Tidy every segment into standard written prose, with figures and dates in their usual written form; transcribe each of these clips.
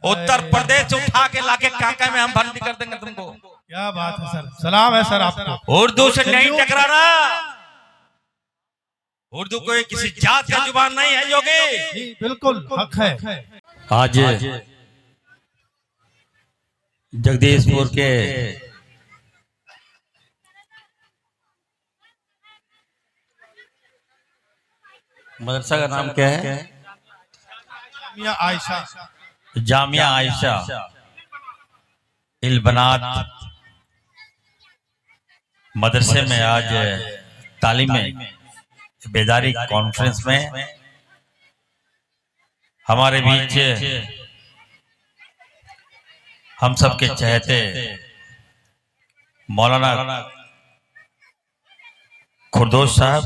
उत्तर प्रदेश से उठा के लाके काका में हम भर्ती कर देंगे तुमको। क्या बात है सर, सलाम है सर आपको। उर्दू से नहीं टकराना, उर्दू कोई किसी जात का जुबान नहीं है योगी। बिल्कुल हक है। आज जगदीशपुर के मदरसा का नाम क्या है? मियां आयशा, जामिया आयशा इल्बनात मदरसे में आज तालीम बेदारी कॉन्फ्रेंस में हमारे बीच हम सबके चहेते मौलाना खुर्दोस साहब,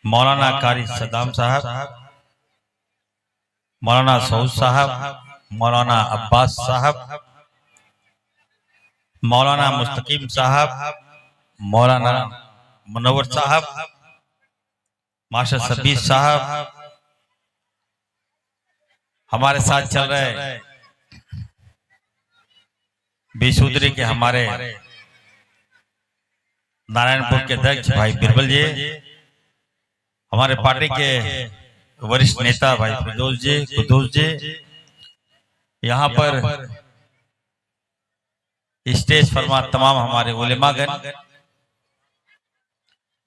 मौलाना कारी सद्दाम साहब, मौलाना सऊद साहब, मौलाना अब्बास साहब, मौलाना मुस्तकीम साहब, मौलाना मुनव्वर साहब, मास्टर सबीर साहब हमारे साथ चल रहे, बीसूदरी के हमारे नारायणपुर के अध्यक्ष भाई बिरबल जी, हमारे पार्टी के वरिष्ठ नेता भाई कुद्दूस जी, यहाँ पर स्टेज फरमा तमाम हमारे उलेमागण,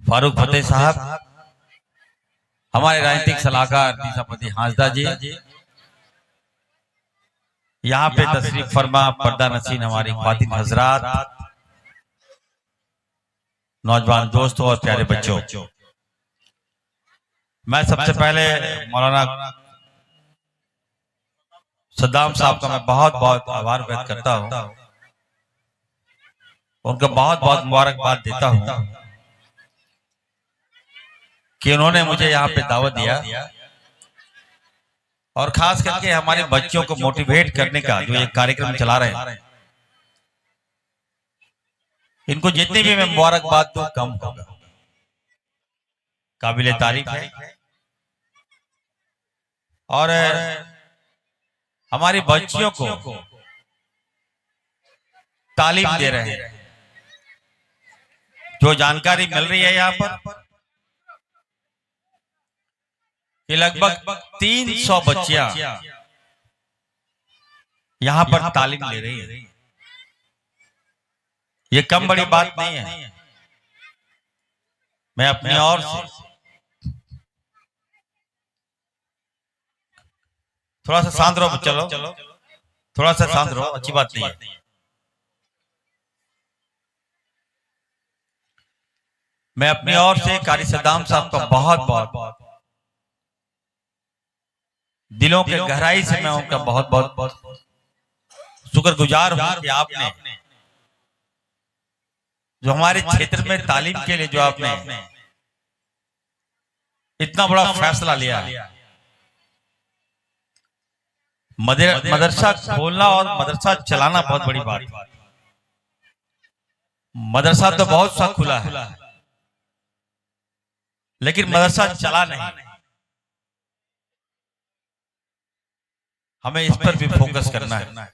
फारूक फतेह साहब, हमारे राजनीतिक सलाहकार निजामुद्दीन हांसदा जी, यहाँ पे तशरीफ फरमा पर्दा नशीन हमारी ख्वातीन हजरात, नौजवान दोस्तों और प्यारे बच्चों, मैं सबसे पहले मौलाना सद्दाम साहब का मैं बहुत बहुत आभार व्यक्त करता हूँ, उनका बहुत बहुत मुबारकबाद देता हूँ कि उन्होंने मुझे यहाँ पे दावत दिया और खास करके हमारे बच्चों को मोटिवेट करने का जो ये कार्यक्रम चला रहे हैं, इनको जितनी भी मैं मुबारकबाद दूं कम होगा। काबिले तारीफ है और हमारी बच्चियों को तालीम दे रहे हैं। जो जानकारी मिल रही है यहाँ पर कि लगभग 300 बच्चियां यहां पर तालीम ले रही है। ये कम बड़ी बात नहीं है। मैं अपनी ओर से थोड़ा सा शांत रहो, चलो थोड़ा सा शांत रहो, अच्छी बात नहीं है। मैं अपनी ओर से कारी सद्दाम साहब का बहुत बहुत दिलों के गहराई से मैं उनका बहुत बहुत शुक्रगुजार हूं कि आपने जो हमारे क्षेत्र में तालीम के लिए जो आपने इतना बड़ा फैसला लिया। मदरसा खोलना और मदरसा चलाना बहुत बड़ी बात है। मदरसा तो बहुत सा खुला है, लेकिन मदरसा चला नहीं। हमें इस पर भी फोकस करना है,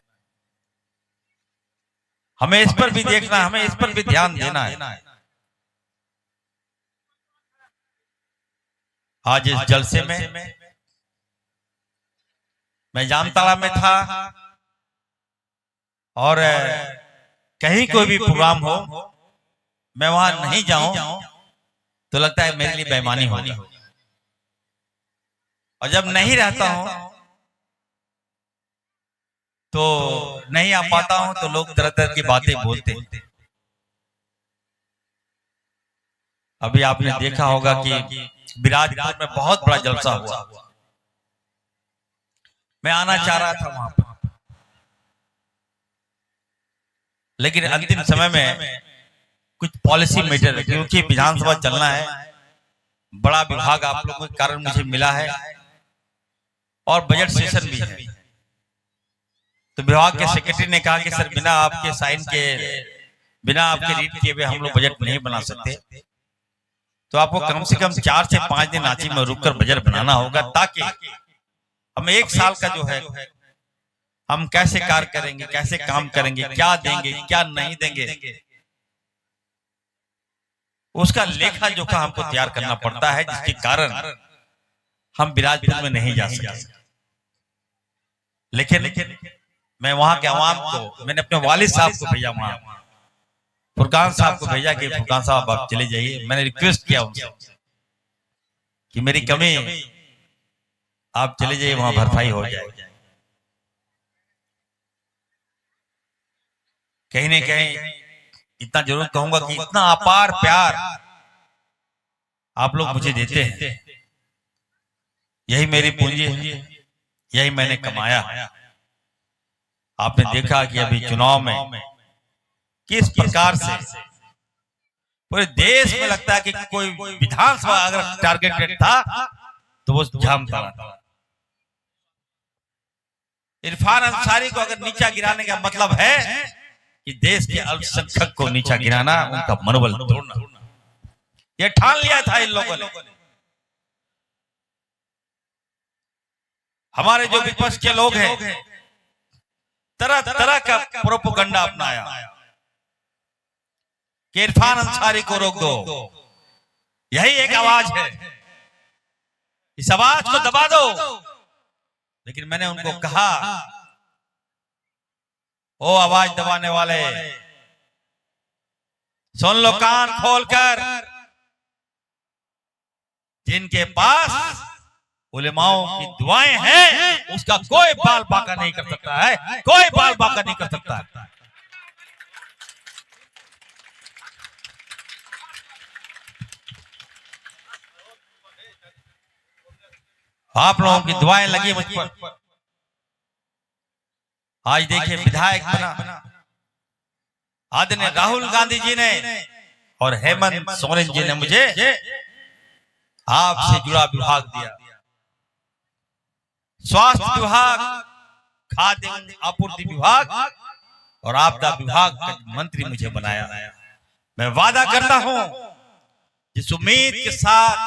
हमें इस पर भी देखना है, हमें इस पर भी ध्यान देना है। आज इस जलसे में मैं जामताड़ा में था और कहीं कोई भी प्रोग्राम हो मैं वहां नहीं जाऊं तो लगता है मेरे लिए बेईमानी होगी, और जब नहीं रहता हूं तो नहीं आ पाता हूं तो लोग तरह तरह की बातें बोलते हैं। अभी आपने देखा होगा कि बिराजपुर में बहुत बड़ा जलसा हुआ। मैं आना चाह रहा था वहां पर, लेकिन अंतिम समय में कुछ पॉलिसी मैटर, क्योंकि विधानसभा चलना है, बड़ा विभाग आप लोगों के कारण मुझे मिला है और बजट सेशन भी है, तो विभाग के सेक्रेटरी ने कहा कि सर बिना आपके साइन के, बिना आपके रीड किए हुए हम लोग बजट नहीं बना सकते, तो आपको कम से कम 4 से 5 दिन रांची में रुककर बजट बनाना होगा, ताकि हम 1 साल का जो है हम कैसे कार्य करेंगे, कैसे काम करेंगे, क्या देंगे, क्या नहीं देंगे, उसका लेखा जोखा हमको तैयार करना पड़ता है, जिसके कारण हम बिराजपुर में नहीं जा सके। लेकिन मैं वहां के अवाम को, मैंने अपने वालिद साहब को भेजा, वहां फुरकान साहब को भेजा कि फुरकान साहब आप चले जाइए। मैंने रिक्वेस्ट किया उनसे कि मेरी कमी आप चले जाइए, वहां भरपाई हो जाए। कहीं न कहीं इतना जरूर कहूंगा कि इतना अपार प्यार आप लोग मुझे देते हैं, यही मेरी पूंजी है, यही मैंने कमाया। आपने देखा कि अभी चुनाव में किस प्रकार से पूरे देश में लगता है कि कोई विधानसभा अगर टारगेटेड था तो वो जामताड़ा था। इरफान अंसारी को अगर नीचा गिराने का मतलब है कि देश के अल्पसंख्यक को नीचा गिराना, उनका मनोबल तोड़ना, ये ठान लिया था इन लोगों ने। हमारे जो विपक्ष के लोग हैं तरह तरह का प्रोपेगेंडा अपनाया कि इरफान अंसारी को रोक दो, यही एक आवाज है, इस आवाज को दबा दो। लेकिन मैंने उनको कहा, ओ आवाज दबाने वाले, सुन लो कान खोलकर, जिनके पास उलेमाओं की दुआएं हैं उसका कोई बाल बाका नहीं कर सकता है, कोई बाल बाका नहीं कर सकता है। आप लोगों की दुआएं लगी मुझ पर। आज देखिए विधायक बना आदरणीय राहुल गांधी जी ने और हेमंत सोरेन जी ने मुझे आपसे जुड़ा विभाग दिया, स्वास्थ्य विभाग, खाद्य आपूर्ति विभाग और आपदा विभाग का मंत्री मुझे बनाया। मैं वादा करता हूं जिस उम्मीद के साथ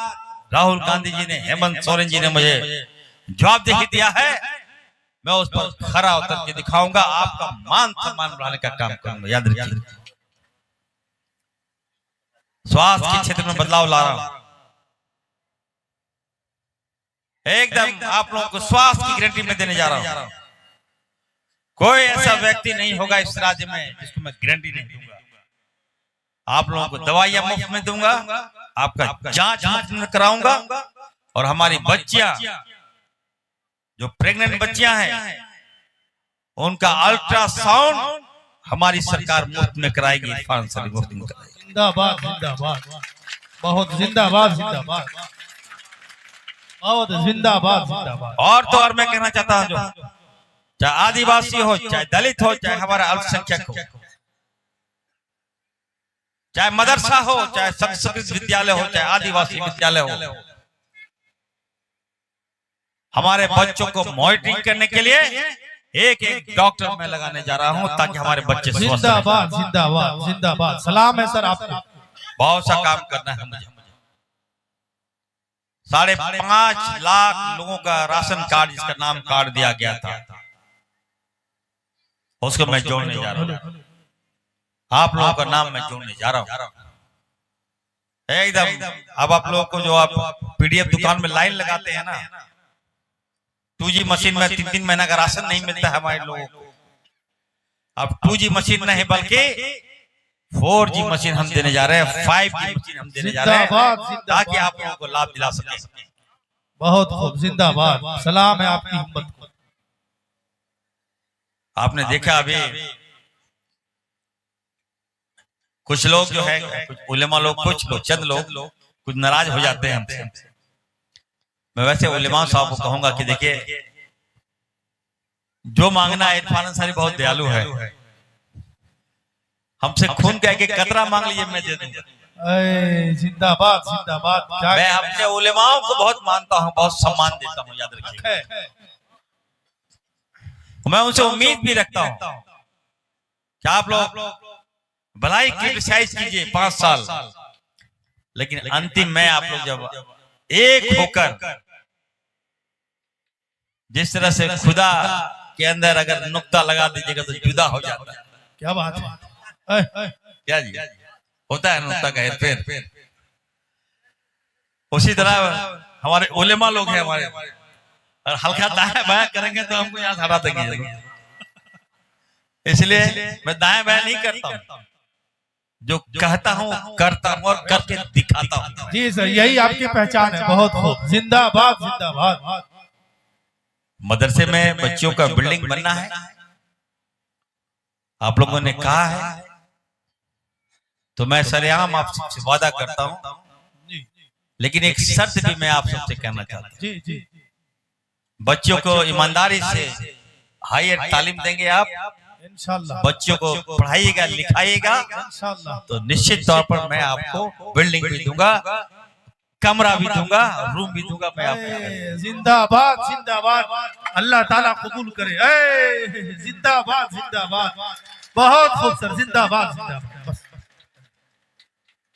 राहुल गांधी जी ने, हेमंत सोरेन जी ने मुझे जवाबदेही दिया है, मैं उस पर खरा उतर के दिखाऊंगा, आपका मान सम्मान बढ़ाने का काम करूंगा। याद रखिए, स्वास्थ्य के क्षेत्र में बदलाव ला रहा हूं, एकदम आप लोगों को स्वास्थ्य की गारंटी में देने जा रहा हूं। कोई ऐसा व्यक्ति नहीं होगा इस राज्य में जिसको मैं गारंटी नहीं दूंगा। आप लोगों को दवाइयां मुफ्त में दूंगा, आपका जांच मुफ्त में कराऊंगा, और हमारी बच्चियां जो प्रेग्नेंट बच्चियां हैं उनका अल्ट्रासाउंड हमारी सरकार मुफ्त में कराएगी, इरफान अंसारी मुफ्त में कराएगी। जिंदाबाद जिंदाबाद, बहुत जिंदाबाद जिंदाबाद, बहुत जिंदाबाद जिंदाबाद। और तो और मैं कहना चाहता हूं, जो चाहे आदिवासी हो, चाहे दलित हो, चाहे हमारा अल्पसंख्यक हो, चाहे मदरसा हो, चाहे संस्कृत विद्यालय हो, चाहे आदिवासी विद्यालय हो, हमारे बच्चों को मॉनिटरिंग करने के लिए एक एक डॉक्टर मैं लगाने जा रहा हूं ताकि हमारे बच्चे स्वस्थ रहें। जिंदाबाद जिंदाबाद जिंदाबाद, सलाम है सर आपको। बहुत सा काम करना है मुझे। 5.5 लाख लोगों का राशन कार्ड, जिसका नाम कार्ड दिया गया था, उसको मैं जोड़ने जा रहा हूं। आप लोगों का नाम मैं जोड़ने जा रहा हूं एकदम। अब आप लोगों को जो आप पीडीएफ दुकान में लाइन लगाते हैं ना, 2G मशीन में 3-3 महीना का राशन नहीं मिलता है हमारे लोगों को। अब 2G मशीन नहीं बल्कि 4G मशीन हम देने जा रहे हैं, 5G मशीन हम देने जा रहे हैं, ताकि आप लोगों को लाभ दिला सके। बहुत खूब, जिंदाबाद, सलाम है आपकी हिम्मत को। आपने देखा अभी कुछ लोग जो है, कुछ उलेमा लोग, कुछ लोग, चंद लोग कुछ नाराज हो जाते हैं हमसे। मैं वैसे उलेमा साहब को कहूंगा कि देखिए, जो मांगना है, इरफान अंसारी बहुत दयालु है, हमसे खून कह के कतरा मांग लीजिए, मैं दे दूंगा। जिंदाबाद जिंदाबाद। मैं अपने उलेमाओं को बहुत मानता हूं, बहुत सम्मान देता हूं, याद रखिए। मैं उनसे उम्मीद भी रखता हूं कि आप लोग भलाई क्रिटिसाइज कीजिए 5 साल, लेकिन अंतिम में आप लोग जब एक होकर जिस तरह से खुदा के अंदर अगर नुक्ता लगा दीजिएगा तो जुदा हो जाता है। क्या बात है। क्या जी, होता है नुक्ता का हेरफेर। उसी तरह हमारे उलेमा लोग हैं हमारे, और हल्का दाएं बाएं करेंगे तो हमको यहाँ हटा देंगे। इसलिए मैं दाएं बाएं नहीं करता हूँ, जो कहता हूँ करता हूँ और करके दिखाता हूँ। जी सर, यही आपकी पहचान है। बहुत खूब, जिंदाबाद जिंदाबाद। मदरसे में बच्चों का बिल्डिंग बनना है, आप लोगों ने कहा है, तो मैं सरेआम आप सबसे वादा करता हूँ, लेकिन एक शर्त भी मैं आप सबसे कहना चाहता हूँ। जी जी, बच्चों को ईमानदारी से हायर तालीम देंगे आप, इंशाल्लाह। बच्चों को पढ़ाइएगा लिखाइएगा, इंशाल्लाह। तो निश्चित तौर पर मैं आपको बिल्डिंग भी दूंगा, कमरा भी दूंगा, रूम भी दूंगा मैं आपको। जिंदाबाद जिंदाबाद, अल्लाह ताला कबूल करे। जिंदाबाद जिंदाबाद, बहुत खूब सर, जिंदाबाद जिंदाबाद।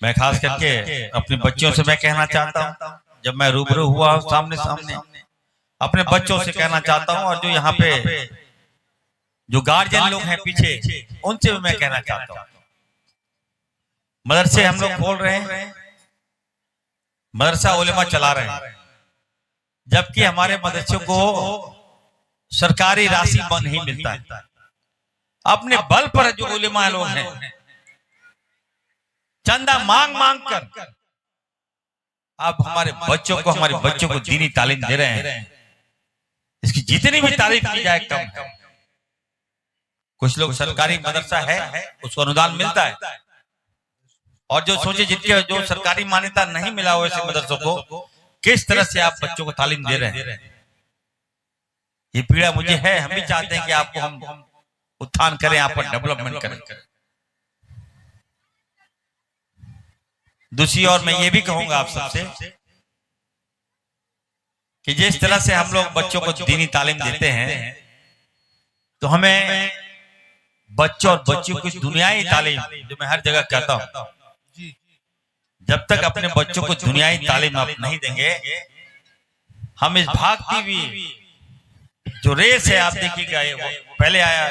मैं खास करके अपने बच्चों से मैं कहना चाहता हूँ, जब मैं रूबरू हुआ हूँ सामने सामने, अपने बच्चों से कहना चाहता हूँ, और जो यहाँ पे जो गार्जियन लोग हैं पीछे, उनसे भी मैं कहना चाहता हूँ, मदरसे हम लोग खोल रहे हैं, मदरसा उलेमा चला रहे हैं, जबकि हमारे मदरसों को सरकारी राशि नहीं मिलता है। अपने बल पर जो उलेमा लोग हैं चंदा मांग मांग कर आप हमारे बच्चों को दीनी तालीम दे रहे हैं। इसकी जितनी भी तारीफ की जाए कम है। कुछ लोग सरकारी मदरसा है उसको अनुदान मिलता है, और जो सोचे जिनके जो सरकारी मान्यता नहीं मिला हो ऐसे मदरसों को, किस तरह से आप बच्चों को तालीम दे रहे हैं, ये पीड़ा मुझे है। हम भी चाहते हैं कि आपको हम उत्थान करें, आप पर डेवलपमेंट करें। दूसरी ओर मैं ये भी कहूंगा आप सबसे कि जिस तरह से हम लोग बच्चों को दीनी तालीम देते हैं, तो हमें बच्चों और बच्चियों की दुनियाई तालीम, जो मैं हर जगह कहता हूं, जब तक अपने बच्चों को दुनियाई तालीम आप नहीं देंगे, हम इस भागती हुई जो रेस है, आप देखिएगा, वो पहले आया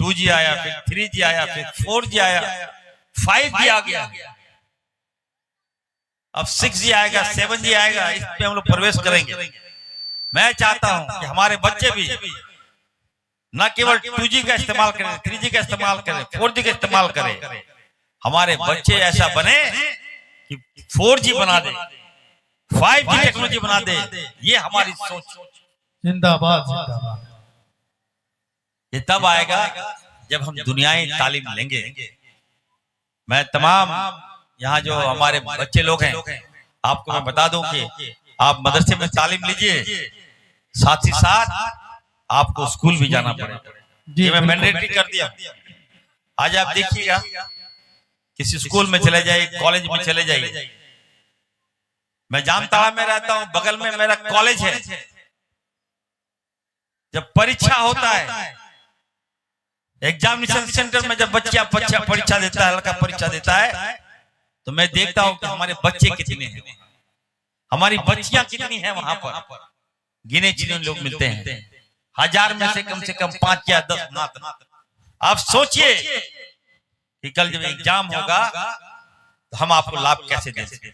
2G आया, फिर 3G आया, फिर 4G आया, 5G आ गया, अब 6G आएगा, 7G आएगा, इस पे हम लोग प्रवेश करेंगे। मैं चाहता हूं कि हमारे बच्चे भी न केवल 2G का इस्तेमाल करें, 3G का इस्तेमाल करें, 4G का इस्तेमाल करें, हमारे बच्चे ऐसा बने कि 4G बना दे, 5G टेक्नोलॉजी बना दे। ये हमारी सोच। जिंदाबाद जिंदाबाद। ये तब आएगा जब हम दुनियाई तालीम लेंगे। मैं तमाम यहाँ जो हमारे बच्चे लोग हैं, आपको मैं बता दूं कि आप मदरसे में तालीम लीजिए, साथ ही साथ आपको स्कूल भी जाना पड़ेगा। ये मैं मैंडेटरी कर दिया। आज आप देखिएगा, किसी स्कूल में चले जाइए, कॉलेज में चले जाइए। मैं जामताड़ा में रहता हूं, बगल में मेरा कॉलेज है। जब परीक्षा होता है, एग्जामिनेशन सेंटर में जब बच्चा परीक्षा देता है, लड़का परीक्षा देता है, तो मैं देखता हूं कि हमारे बच्चे कितने हैं, हमारी बच्चियां कितनी हैं वहां पर। गिने चुने लोग मिलते हैं, 1000 में से कम 5 या 10 नात। आप सोचिए कि कल जब एग्जाम होगा तो हम आपको लाभ कैसे दे सकते।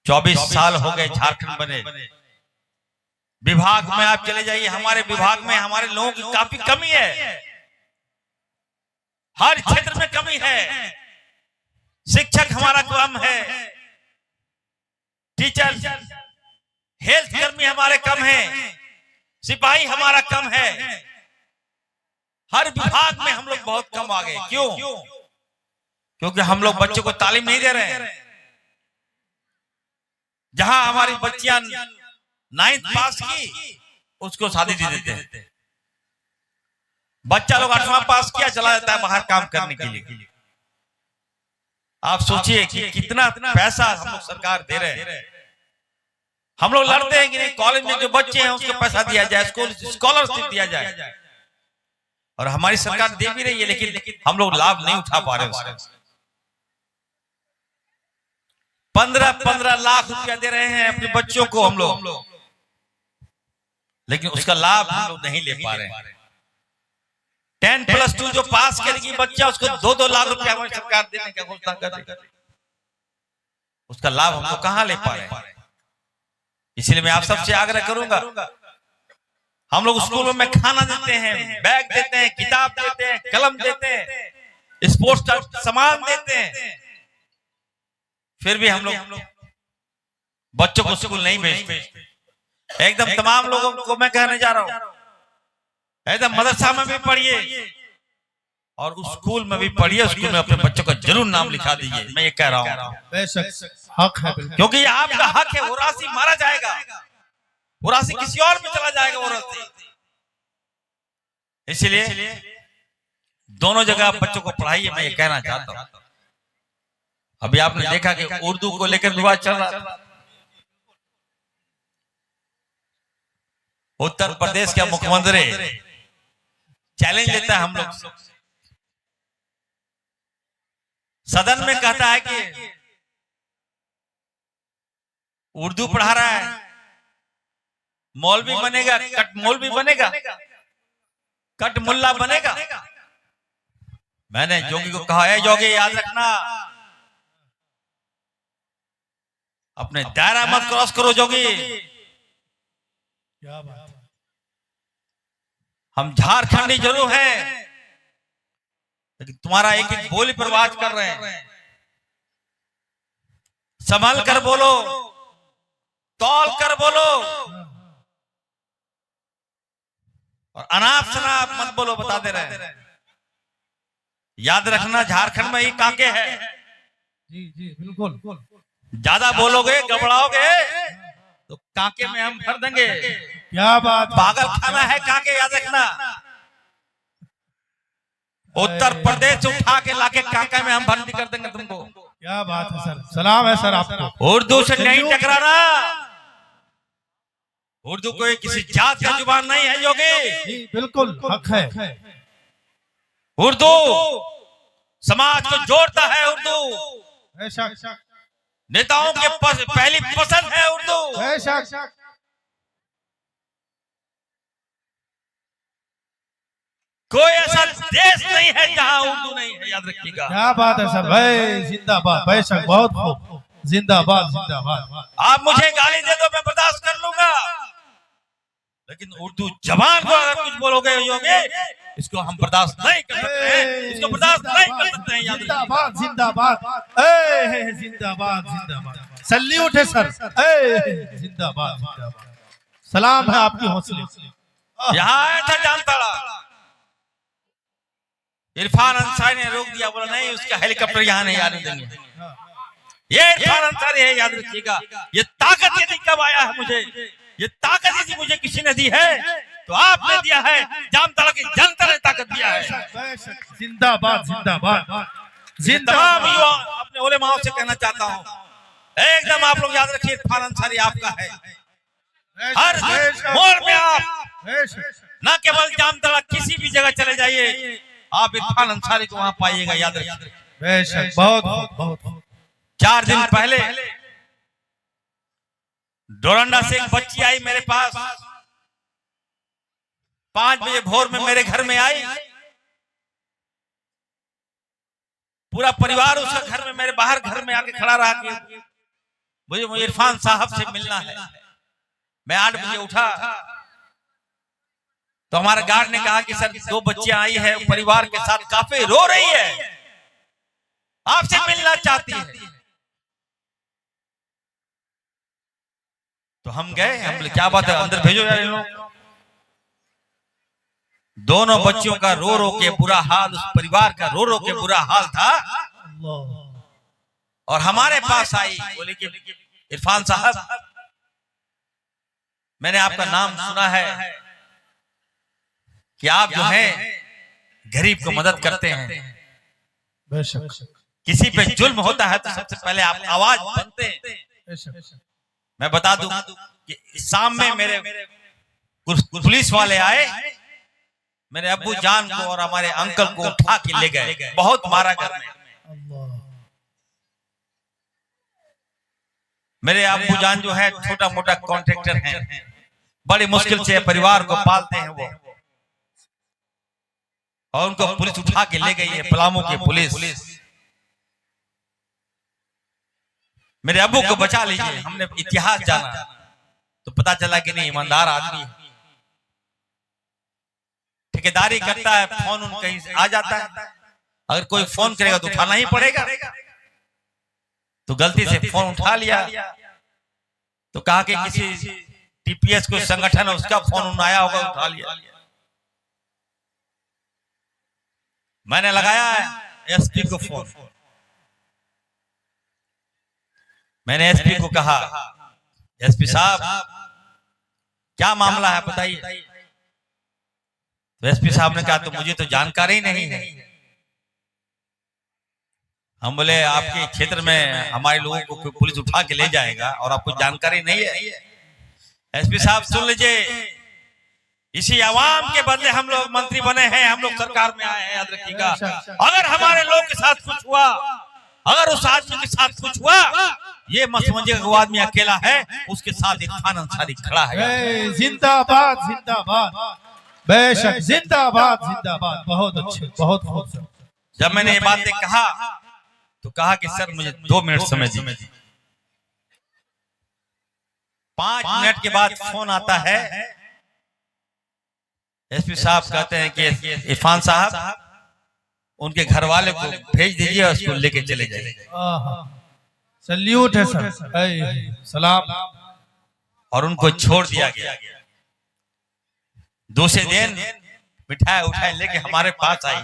24 साल हो गए झारखंड बने, विभाग में आप चले जाइए, हमारे विभाग में हमारे लोगों की काफी कमी है, हर क्षेत्र में कमी है। शिक्षक हमारा कम है, टीचर हेल्थ कर्मी हमारे कम है, सिपाही हमारा कम है। हर विभाग में हम लोग बहुत कम आ गए। क्यों? क्योंकि हम लोग बच्चों को तालीम नहीं दे रहे हैं। जहां हमारी बच्चियां 9th पास की, उसको शादी दे देते हैं। बच्चा लोग 8वां पास किया, चला जाता है बाहर काम करने के लिए। आप सोचिए कि कितना पैसा हम लोग सरकार दे रहे हैं। हम लोग लड़ते हैं कि नहीं, कॉलेज में जो बच्चे हैं उसको पैसा दिया जाए, स्कॉलरशिप दिया जाए, और हमारी सरकार दे भी रही है, लेकिन हम लोग लाभ नहीं उठा पा रहे उसका। 15-15 लाख रुपया दे रहे हैं अपने बच्चों को हम लोग। लेकिन उसका लाभ हम लोग नहीं ले पा रहे हैं। 10+2 जो पास करेगी बच्चा, उसको 2-2 लाख रुपया हमारी सरकार देने का घोषणा कर रही है। उसका लाभ हम लोग कहां ले पा रहे हैं? इसलिए मैं आप सबसे आग्रह करूंगा, हम लोग स्कूलों में खाना देते हैं, बैग देते हैं, किताब देते हैं, कलम देते हैं, स्पोर्ट्स का सामान देते हैं, फिर भी हम लोग बच्चों को स्कूल नहीं भेजते। एकदम तमाम लोगों को मैं कहने जा रहा हूं, एकदम मदरसा में भी पढ़िए और उस स्कूल में भी पढ़िए, स्कूल में अपने बच्चों का जरूर नाम लिखा दीजिए। मैं ये कह रहा हूं, हक है, क्योंकि ये आपका हक है। वो राशि मारा जाएगा, वो राशि किसी और में चला जाएगा वो राशि। इसलिए दोनों जगह आप बच्चों को पढ़ाइए, मैं ये कहना चाहता हूं। अभी आपने देखा कि उर्दू को लेकर विवाद चल रहा था। उत्तर प्रदेश का मुख्यमंत्री चैलेंज लेता है हम लोग से, सदन में कहता है कि उर्दू पढ़ा रहा है, मौलवी बनेगा, कट मौलवी बनेगा, कट मुल्ला बनेगा। मैंने जोगी को कहा है, जोगी याद रखना, अपने दायरा मत क्रॉस करो जोगी। क्या बात है। हम झारखंडी जरूर हैं, लेकिन तुम्हारा एक एक बोली पर बात कर रहे हैं। संभल कर बोलो, तौल कर बोलो, और अनाप शनाप मत बोलो, बता दे रहे हैं। याद रखना, झारखंड में ही कांके है। जी जी बिल्कुल। ज्यादा बोलोगे, गबड़ाओगे तो कांके में हम भर देंगे। क्या बात, पागल खाना है कांके, याद रखना। उत्तर प्रदेश से उठा के लाके कांके में हम भर्ती कर देंगे तुमको। क्या बात है सर, सलाम है सर आपको। उर्दू से नहीं टकराना, उर्दू कोई किसी जात का जुबान नहीं है योगी। बिल्कुल हक है। उर्दू समाज को जोड़ता है, उर्दू बेशक नेताओं के पहली पसंद है उर्दू। बेशक। कोई ऐसा देश नहीं है जहां उर्दू नहीं है, याद रखिएगा। क्या बात है सर भाई, जिंदाबाद। बेशक, बहुत खूब, जिंदाबाद जिंदाबाद। आप मुझे गाली दे दो, मैं बर्दाश्त कर लूंगा, लेकिन उर्दू जबान को अगर कुछ बोलोगे योगी, इसको हम बर्दाश्त नहीं कर सकते हैं, इसको बर्दाश्त नहीं कर सकते हैं। याद रखिएगा। जिंदाबाद जिंदाबाद, जिंदाबाद जिंदाबाद। सल्यूट है सर, जिंदाबाद जिंदाबाद। सलाम है आपकी हौसले। यहाँ आया था जामताड़ा, इरफान अंसारी ने रोक दिया, बोला नहीं उसका हेलीकॉप्टर यहाँ नहीं आने देंगे। ये इरफान अंसारी है, याद रखिएगा। ये ताकत यदि कब आया है मुझे, ये ताकत यदि मुझे किसी ने दी है तो आपने दिया है, जामताड़ा की जनता ने ताकत दिया है। जिंदाबाद जिंदाबाद तमाम युवा अपने उलेमाओं से कहना चाहता हूँ, एकदम आप लोग याद रखिए, इरफान अंसारी आपका है। हर मोड़ में आप न केवल जामताड़ा, किसी भी जगह चले जाइए, आप इरफान अंसारी को वहां पाइएगा, याद रखिए। बेशक, बहुत। 4 दिन पहले डोरंडा से एक बच्ची आई मेरे पास, 5 बजे भोर में मेरे घर में आई। पूरा परिवार उसका घर में, मेरे बाहर घर में आके खड़ा रहा कि मुझे इरफान साहब से मिलना है। मैं 8 बजे उठा तो हमारे गार्ड ने कहा कि सर 2 बच्चियां आई है परिवार के साथ, काफी रो रही है, आपसे मिलना चाहती है। तो हम गए, हम बोले क्या बात है, अंदर भेजो यार इन लोग। दोनों बच्चियों का रो रो के बुरा हाल, उस परिवार का रो रो के बुरा हाल था। और हमारे पास आई, बोले कि इरफान साहब, मैंने आपका नाम सुना है कि आप जो हैं गरीब को मदद करते हैं। किसी पे जुल्म होता है तो सबसे पहले आप आवाज बनते हैं। मैं बता दूं कि शाम में मेरे पुलिस वाले आए, मेरे अब्बू जान को और हमारे अंकल को उठा के ले गए, बहुत मारा घर में। मेरे अब्बू जान जो है छोटा मोटा कॉन्ट्रैक्टर हैं, बड़ी मुश्किल से परिवार को पालते हैं वो, और उनको पुलिस उठा के ले गई है, पलामू की पुलिस। मेरे अब्बू को बचा लीजिए। हमने इतिहास जाना तो पता चला कि नहीं, ईमानदार आदमी है, ठेकेदारी करता है, फोन उन कहीं से आ जाता है, अगर कोई फोन करेगा तो उठाना ही पड़ेगा। तो गलती से फोन उठा लिया तो कहा कि किसी टीपीएस कोई संगठन है उसका फोन आया होगा, उठा लिया। मैंने लगाया एसपी को फोन, मैंने एसपी को कहा, एसपी साहब क्या मामला है बताइए। तो एसपी साहब ने कहा तो मुझे तो जानकारी नहीं है। हम बोले आपके क्षेत्र में हमारे लोगों को पुलिस उठा के ले जाएगा और आपको जानकारी नहीं है। एसपी साहब सुन लीजिए, इसी आवाम के बदले हम लोग मंत्री बने हैं, हम लोग सरकार में आए हैं, याद रखिएगा। अगर हमारे लोग के साथ कुछ हुआ, अगर उस आदमी के साथ कुछ हुआ, ये मत समझिएगा वो आदमी अकेला है, उसके साथ इरफान अंसारी खड़ा है। जिंदाबाद जिंदाबाद, बेशक जिंदाबाद जिंदाबाद। बहुत अच्छे, बहुत खूबसूरत। जब मैंने ये बातें कहा तो कहा कि सर मुझे 2 मिनट समय दीजिए। 5 मिनट के बाद फोन आता है, एसपी साहब कहते हैं कि इरफान साहब उनके घर वाले को भेज दीजिए और उसको लेके चले जाइए। सल्यूट है सर, सलाम। और उनको छोड़ दिया गया। दूसरे दिन मिठाई उठाई लेके हमारे पास आई,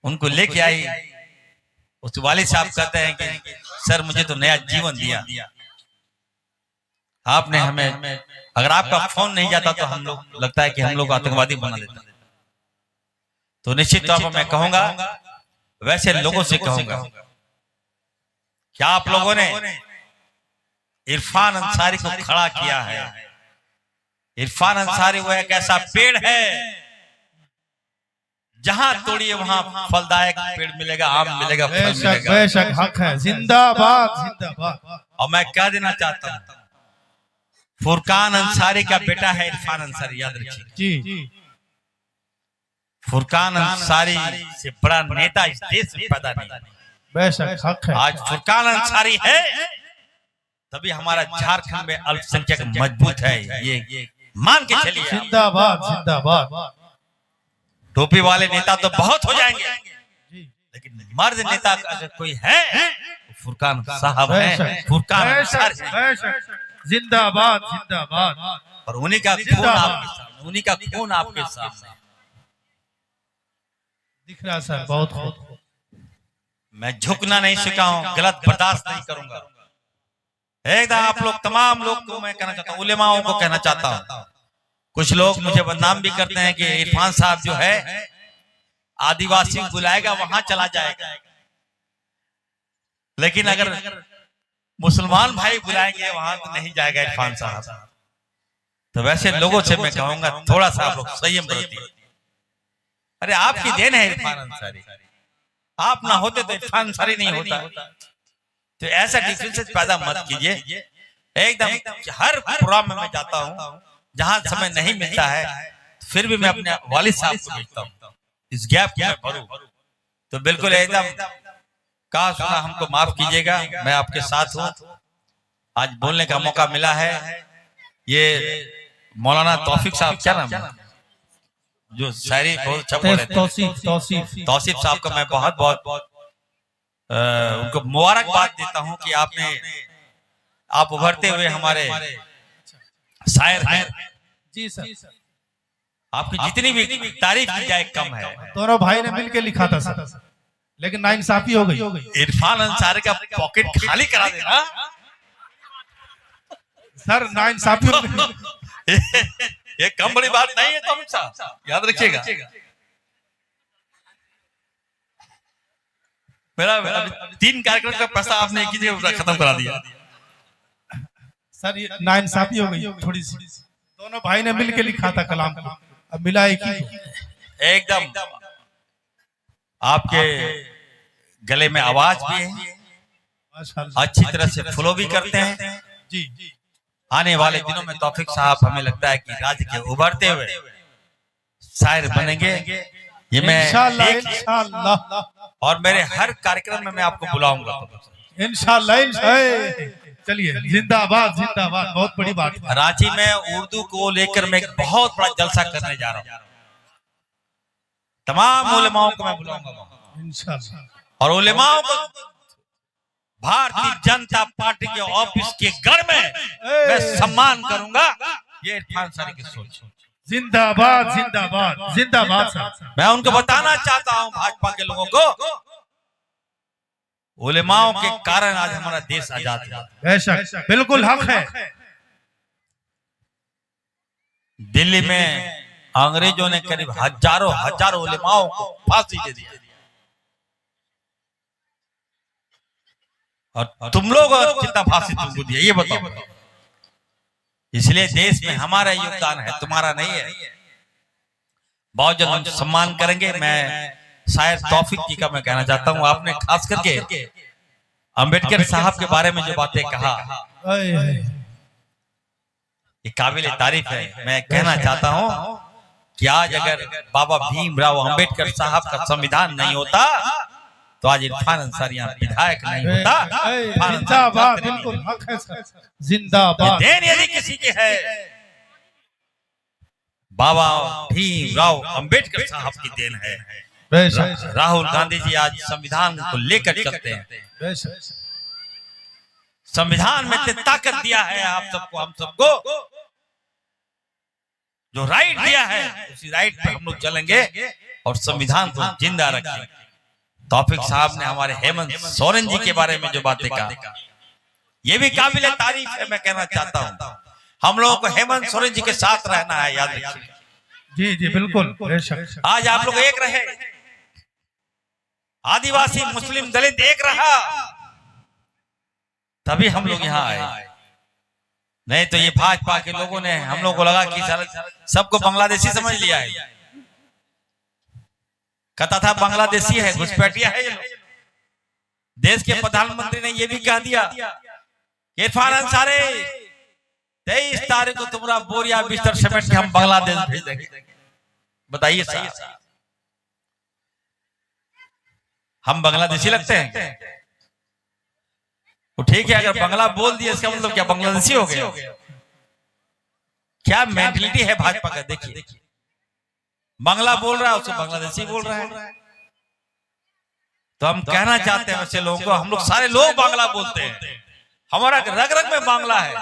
उनको लेके आई। उस वालिद साहब कहते हैं कि सर मुझे तो नया जीवन दिया आपने हमें, अगर आपका फोन नहीं जाता तो हम लोग, लगता है कि हम लोग आतंकवादी बना देते। तो निश्चित तौर पर मैं कहूंगा, वैसे लोगों से कहूंगा, क्या आप लोगों ने इरफान अंसारी को खड़ा किया है। इरफान अंसारी वो एक ऐसा पेड़ है, जहां तोड़िए वहां फलदायक पेड़ मिलेगा, आम मिलेगा, फल मिलेगा। बेशक हक है। जिंदाबाद जिंदाबाद। और मैं कह देना चाहता हूं, फुरकान अंसारी का बेटा है इरफान अंसारी, याद रखिए जी। फुरकान अंसारी से बड़ा नेता इस देश में पैदा नहीं। बेशक हक है। आज फुरकान अंसारी है तभी हमारा झारखंड में अल्पसंख्यक मजबूत है, ये मान के चलिए। जिंदाबाद जिंदाबाद। टोपी वाले नेता तो बहुत हो जाएंगे, लेकिन मर्द नेता अगर कोई है तो फुरकान साहब है, फुरकान अंसारी। जिंदाबाद जिंदाबाद। और उन्हीं का खून आपके सामने, उन्हीं का खून आपके सामने दिख रहा सर, बहुत खूब। मैं झुकना नहीं सीखा हूं, गलत बर्दाश्त नहीं करूंगा। एकदम आप लोग, तमाम लोग को मैं कहना चाहता हूँ, उलेमाओं को कहना चाहता हूँ। कुछ लोग मुझे बदनाम भी करते हैं कि इरफान साहब जो है आदिवासी बुलाएगा वहां चला जाएगा, लेकिन अगर मुसलमान भाई बुलाएंगे वहां तो नहीं जाएगा इरफान साहब। तो वैसे लोगों से मैं कहूंगा थोड़ा सा आप लोग संयम बरतिए। अरे आपकी देन है इरफान अंसारी, आप ना होते तो इरफान अंसारी नहीं होता। तो ऐसा डिफरेंस पैदा मत कीजिए। एकदम हर प्रोग्राम में मैं जाता हूँ, जहां समय नहीं मिलता है फिर भी मैं अपने वालिद साहब को भेजता हूँ, इस गैप को मैं भरूं। तो बिल्कुल एकदम कहा सुना, हमको माफ कीजिएगा, मैं आपके साथ हूँ। आज बोलने का मौका मिला है। ये मौलाना तौफीक साहब, क्या नाम है, जो शायरी बहुत अच्छा बोल रहे थे, तौसीफ साहब को मैं बहुत बहुत उनको मुबारकबाद देता हूं कि आप उभरते हुए हमारे शायर हैं। जी सर, आपकी जितनी भी तारीफ की जाए कम है। दोनों भाई ने मिलकर लिखा था सर, लेकिन नाइंसाफी हो गई। इरफान अंसारी का पॉकेट खाली करा देना सर, नाइंसाफी हो गई। ये कम बड़ी बात नहीं है तौफीक साहब, याद रखिएगा। मेरा 3 कार्यक्रम का पैसा आपने एक ही जगह खत्म करा दिया। सर ये नाइंसाफी हो गई थोड़ी सी। दोनों भाई ने मिलकर लिखा था कलाम को, अब मिला एक ही। एकदम आपके गले में आवाज भी है, अच्छी तरह से फ्लो भी करते हैं जी। आने वाले दिनों में तौफीक साहब हमें लगता है कि राज्य के उभरते हुए शायर बनेंगे। ये मैं इंशाअल्लाह इंशाअल्लाह और मेरे हर कार्यक्रम में मैं आपको बुलाऊंगा। इंशाअल्लाह। चलिए जिंदाबाद जिंदाबाद, बहुत बड़ी बात है। रांची में उर्दू को लेकर मैं एक बहुत बड़ा जलसा करने जा रहा हूँ। तमाम उलेमाओं को मैं बुलाऊंगा इंशाअल्लाह। और उलेमाओं को भारतीय जनता पार्टी के ऑफिस के घर में मैं सम्मान करूंगा। ये इरफान अंसारी की सोच। जिंदाबाद जिंदाबाद जिंदाबाद साहब। मैं उनको बताना चाहता हूं, भाजपा के लोगों को, उलेमाओं के कारण आज हमारा देश आजाद है। बेशक बिल्कुल हक है। दिल्ली में अंग्रेजों ने करीब हजारों उलेमाओं को फांसी दे दिया और तुम लोग कितना फांसी तुमको दिया ये बताओ। इसलिए देश में हमारा योगदान है, तुम्हारा नहीं है। बहुत जल्द हम सम्मान करेंगे। मैं शायर तौफीक जी का मैं कहना चाहता हूँ, आपने खास करके अंबेडकर साहब के बारे में जो बातें कहा ये काबिल तारीफ है। मैं कहना चाहता हूँ कि आज अगर बाबा भीमराव अंबेडकर साहब का संविधान नहीं होता तो आज इरफान अंसारी यहाँ विधायक नहीं होता। जिंदाबाद बिल्कुल हक है सर। जिंदाबाद। देन यदि किसी के है बाबा भीमराव अंबेडकर साहब की देन है। राहुल गांधी जी आज संविधान को लेकर चलते हैं। संविधान में इतनी ताकत दिया है आप सबको, हम सबको जो राइट दिया है उसी राइट पर हम लोग चलेंगे और संविधान को जिंदा रखेंगे। तौफीक साहब ने हमारे हेमंत सोरेन जी के बारे में जो बातें कहा ये भी काबिल तारीफ है। मैं कहना चाहता हूँ हम लोगों को हेमंत सोरेन जी के साथ रहना है, याद रखिए। जी जी बिल्कुल। आज आप लोग एक रहे, आदिवासी मुस्लिम दलित एक रहा, तभी हम लोग यहाँ आए। नहीं तो ये भाजपा के लोगों ने हम लोग को लगा कि सबको बांग्लादेशी समझ लिया है। कहता था बांग्लादेशी है, घुसपैठिया है ये लोग। देश के प्रधानमंत्री ने ये भी कह दिया इरफान अंसारी 23 तारीख को तुम्हारा बोरिया बिस्तर समेट के हम बांग्लादेश भेज देंगे। बताइए साहब, हम बांग्लादेशी लगते हैं? तो ठीक है, अगर बांग्ला बोल दिया इसका मतलब क्या बांग्लादेशी हो गया? क्या मेंटलिटी है भाजपा का? देखिए, बांग्ला बोल रहा है उसको बांग्लादेशी बोल रहा है। तो हम कहना चाहते हैं ऐसे लोगों को, हम लोग सारे लोग बांग्ला बोलते हैं, हमारा रग रग में बांग्ला है,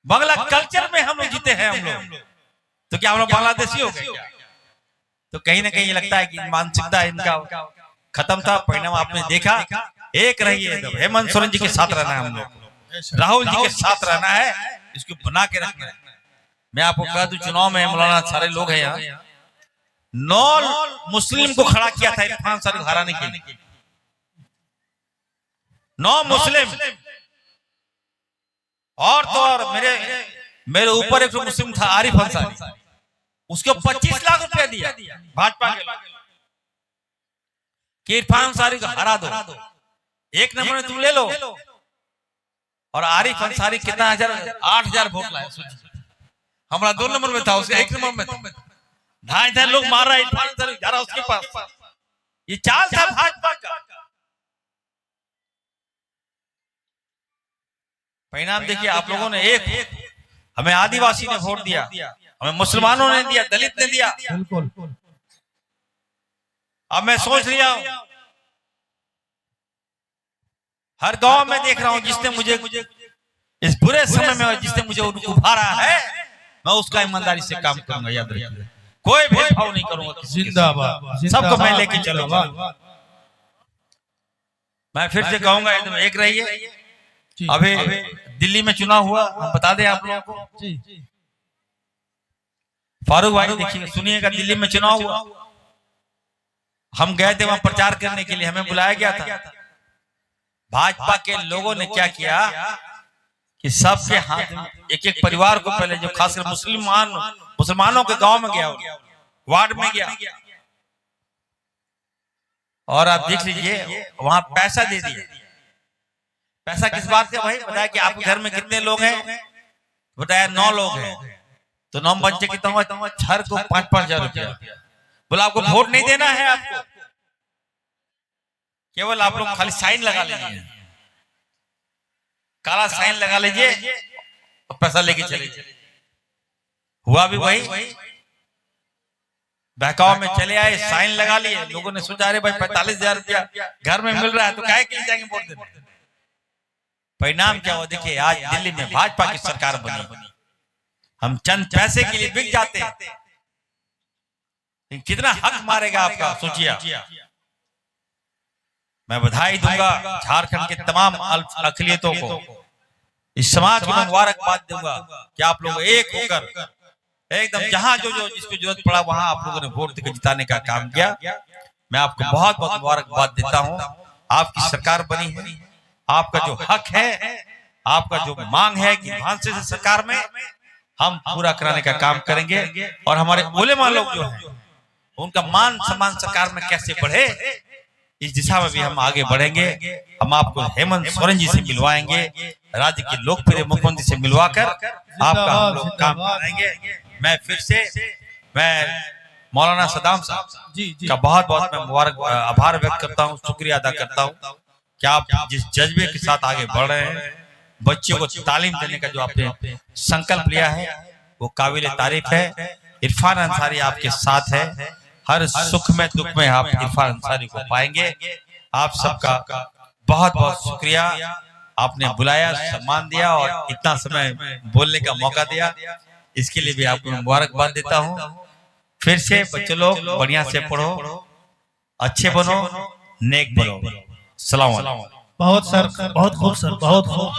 बांग्ला कल्चर में हम लोग जीते हैं हम लोग। तो क्या हम लोग बांग्लादेशी हो गए? तो कहीं ना कहीं लगता है कि मानसिकता इनका खत्म था। परिणाम आपने देखा, एक रहिए, हेमंत सोरेन जी के साथ रहना है हम लोग, राहुल जी के साथ रहना है, इसको बना के रखना है। मैं आपको कह दूं, चुनाव में मौलाना सारे लोग हैं यहाँ, 9 मुस्लिम को खड़ा किया था इरफान अंसारी हराने के लिए। 9 मुस्लिम और तो और मेरे ऊपर एक मुस्लिम था आरिफ अंसारी, उसको 25 लाख रुपया दिया भाजपा के लोग कि इरफान अंसारी को हरा दो, 1 नंबर में तुम ले लो। और आरिफ अंसारी कितना 8,000 वोट लाया। हमारा 2 नंबर में था, उसके 1 नंबर में था। 2,500 लोग मार रहा है, इरफान अंसारी जा रहा उसके पास। ये चाल था भाजपा का। परिणाम देखिए आप लोगों ने, एक हमें आदिवासी ने वोट दिया, हमें मुसलमानों ने दिया, दलित ने दिया। अब मैं सोच रहा हूं, हर गांव में देख रहा हूं जिसने मुझे इस बुरे समय में जिसने मुझे उभारा है, मैं उसका ईमानदारी से काम करूंगा। याद रखिए, कोई भेदभाव नहीं करूंगा। जिंदाबाद, सबको मैं लेके चलूंगा। मैं फिर से कहूंगा, एकदम एक रहिए। अभी दिल्ली में चुनाव हुआ, हम बता दें आप लोगों को। फारूक भाई देखिए, सुनिएगा, दिल्ली में चुनाव हुआ, हम गए थे वहां प्रचार करने के लिए, हमें बुलाया गया था। भाजपा के लोगों ने क्या किया कि सबके हाथ में एक परिवार को, पहले जो खासकर मुसलमानों के गांव में गया, वार्ड में गया, और आप देख लीजिए वहां पैसा दे दिया। पैसा किस बात का भाई? बताया कि आपके घर में कितने लोग हैं? बताया 9 लोग हैं। तो 9 बच्चे कितना हुआ? हर को 5-5 हजार रुपया। बोला आपको वोट नहीं देना है, आपको केवल आप लोग खाली साइन लगा लीजिए, काला साइन लगा लीजिए और पैसा लेके चले। हुआ भी वही, बहकाव में चले आए, साइन लगा लिए। लोगों ने सोचा अरे भाई 45,000 रुपया घर में मिल रहा है तो काहे के लिए जाएंगे वोट देने? परिणाम क्या हुआ देखिए, आज दिल्ली में भाजपा की सरकार बनी। हम चंद पैसे के लिए बिक जाते हैं, कितना हक मारेगा आपका सोचिए। मैं बधाई दूंगा झारखंड के तमाम अक़लियतों को, इस समाज को मुबारकबाद दूंगा कि आप लोग एक होकर एकदम जहां जो जिसको जरूरत पड़ा वहां आप लोगों ने वोट देकर जिताने का काम किया। मैं आपको बहुत बहुत मुबारकबाद देता हूं। आपकी सरकार बनी है, आपका जो हक है, आपका जो मांग है कि भांसे से सरकार में हम पूरा कराने का काम करेंगे। और हमारे उलेमा लोग जो हैं उनका मान सम्मान सरकार में कैसे बढ़े, इस दिशा में भी हम आगे बढ़ेंगे। हम आपको हेमंत सोरेन जी से मिलवाएंगे, राज्य के लोकप्रिय मुख्यमंत्री से मिलवाकर आपका हम लोग काम कराएंगे। मैं फिर से मौलाना सदाम साहब का बहुत बहुत मैं मुबारक आभार व्यक्त करता हूँ, शुक्रिया अदा करता हूँ कि आप जिस जज्बे के साथ आगे बढ़ रहे हैं, बच्चों को तालीम देने का जो आपने संकल्प लिया है वो काबिल तारीफ है। इरफान अंसारी आपके साथ है, हर सुख में दुख में आप इरफान अंसारी को पाएंगे। आप सबका बहुत बहुत शुक्रिया, आपने बुलाया, सम्मान दिया और इतना समय बोलने का मौका दिया, इसके लिए भी आपको मुबारकबाद देता हूँ। फिर से बच्चों लोग बढ़िया से पढ़ो, अच्छे बनो, नेक बनो। सलाम। बहुत सर, बहुत खूब सर, बहुत खूब।